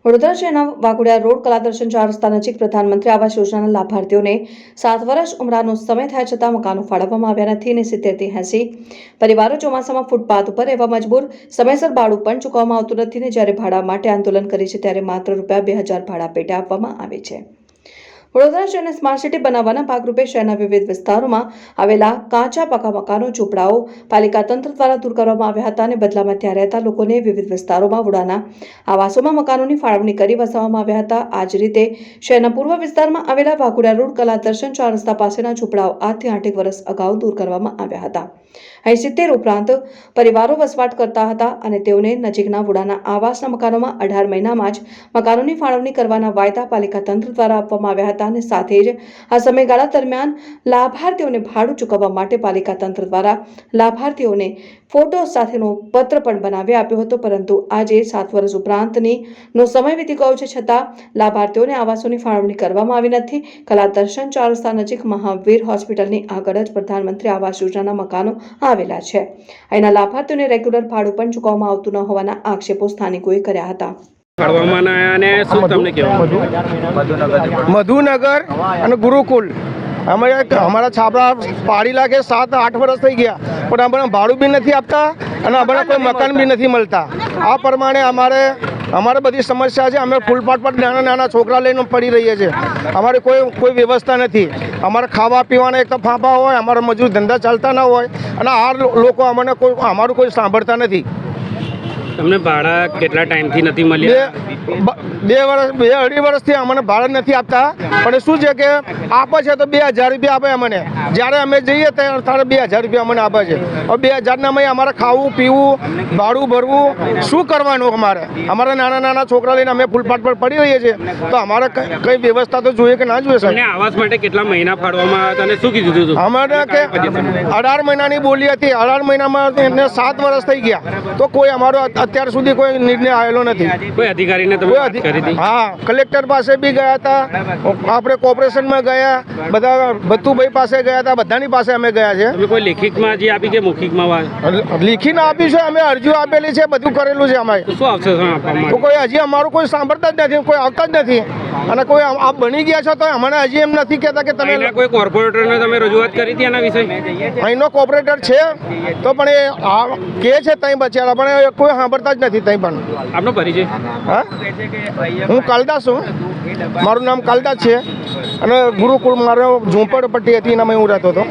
વડોદરા શહેરના વાઘોડિયા રોડ કલાદર્શન 4 રસ્તા નજીક પ્રધાનમંત્રી આવાસ યોજનાના લાભાર્થીઓને 7 વર્ષ ઉંમરનો સમય થયા છતાં મકાનો ફાળવવામાં આવ્યા નથી અને 70-80 પરિવારો ચોમાસામાં ફૂટપાથ ઉપર રહેવા મજબૂર, સમયસર ભાડું પણ ચૂકવવામાં આવતું નથી અને જ્યારે ભાડા માટે આંદોલન કરે છે ત્યારે માત્ર ₹2000 ભાડા પેટે આપવામાં આવે છે। વડોદરા શહેરને સ્માર્ટ સિટી બનાવવાના ભાગરૂપે શહેરના વિવિધ વિસ્તારોમાં આવેલા કાચા પાકા મકાનો, ઝૂંપડાઓ પાલિકા તંત્ર દ્વારા દૂર કરવામાં આવ્યા હતા અને બદલામાં ત્યાં રહેતા લોકોને વિવિધ વિસ્તારોમાં વડાના આવાસોમાં મકાનોની ફાળવણી કરી વસાવવામાં આવ્યા હતા। આ જ રીતે શહેરના પૂર્વ વિસ્તારમાં આવેલા વાઘોડિયા રોડ કલાદર્શન 4 રસ્તા પાસેના ઝૂંપડાઓ 8 થી 8 વર્ષ અગાઉ દૂર કરવામાં આવ્યા હતા। અહીં 70 ઉપરાંત પરિવારો વસવાટ કરતા હતા અને તેઓને નજીકના વડાના આવાસના મકાનોમાં 18 મહિનામાં જ મકાનોની ફાળવણી કરવાના વાયદા પાલિકા તંત્ર દ્વારા આપવામાં આવ્યા હતા અને સાથે જ આ સમયગાળા દરમિયાન લાભાર્થીઓને ભાડું ચૂકવવા માટે પાલિકા તંત્ર દ્વારા લાભાર્થીઓને ફોટો સાથેનો પત્ર પણ બનાવી આપ્યો હતો, પરંતુ આજે 7 વર્ષ ઉપરાંતનો સમય વીતી ગયો છે છતાં લાભાર્થીઓને આવાસોની ફાળવણી કરવામાં આવી નથી। કલાદર્શન 4 રસ્તા નજીક મહાવીર હોસ્પિટલની આગળ જ પ્રધાનમંત્રી આવાસ યોજનાના મકાનો આવેલા છે। અહીંના લાભાર્થીઓને રેગ્યુલર ભાડું પણ ચૂકવવામાં આવતું ન હોવાના આક્ષેપો સ્થાનિકોએ કર્યા હતા। મધુનગર અને ગુરુકુલ અમારા છાપરા પાડી લાગે 7-8 વર્ષ થઈ ગયા, પણ અમને ભાડું બી નથી આપતા અને અમને કોઈ મકાન બી નથી મળતા। આ પ્રમાણે અમારે બધી સમસ્યા છે। અમે ફૂટપાથ પર નાના નાના છોકરા લઈને પડી રહીએ છીએ। અમારે કોઈ વ્યવસ્થા નથી। અમારે ખાવા પીવાના એક તો ફાંફા હોય, અમારા મજૂર ધંધા ચાલતા ના હોય અને આ લોકો અમને અમારું કોઈ સાંભળતા નથી। તમને ભાડા કેટલા ટાઈમથી નથી મળ્યા? 2-2.5 વર્ષથી અમને ભાડા નથી આપતા, પણ શું છે કે આપે છે તો ₹2000 આપે અમને, જ્યારે અમે જઈએ ત્યારે ₹2000 અમને આપે છે। હવે 2000 અમારે ખાવું પીવું ભાડું ભરવું શું કરવાનું? અમારા નાના નાના છોકરા લઈને અમે ફૂટપાથ પર પડી રહીએ છીએ, તો અમારે કઈ વ્યવસ્થા તો જોઈએ કે ના જોઈએ સર? આવાસ માટે કેટલા મહિના ફાળવવામાં આવ્યા અને શું કીધું હતું? અમારે કે 18 મહિનાની બોલી હતી। 18 મહિનામાં 7 વર્ષ થઈ ગયા, તો કોઈ અમારો અત્યાર સુધી કોઈ નિર્ણય આવેલો નથી। કોઈ અધિકારીને તમે વાત કરી હતી? હા, કલેક્ટર પાસે બી ગયા હતા, આપણે કોર્પોરેશનમાં ગયા, બધા ભત્તુભાઈ પાસે ગયા હતા, બધાની પાસે અમે ગયા છે। તમે કોઈ લેખિતમાં અરજી આપી કે મૌખિકમાં? લીખીને આપી છે, અમે અરજીઓ આપેલી છે, બધું કરેલું છે અમે। શું આવશે આપવામાં? કોઈ હજી અમારું કોઈ સાંભળતા જ નથી, કોઈ આવતા જ નથી અને કોઈ આપ બની ગયા છો તો અમને હજી એમ નથી કહેતા કે તમે કોઈ કોર્પોરેટરને તમે રજૂઆત કરી હતી એના વિશે? અહીંનો કોર્પોરેટર છે તો પણ એ કે છે ત્યાં બચારા, પણ કોઈ સાંભળતા જ નથી ત્યાં પણ। આપનો પરિચય? હા, હું કાલદાસ છું, મારું નામ કાલદાસ છે અને ગુરુકુળ મારો ઝૂંપડપટ્ટી હતી એનામાં હું રહેતો હતો।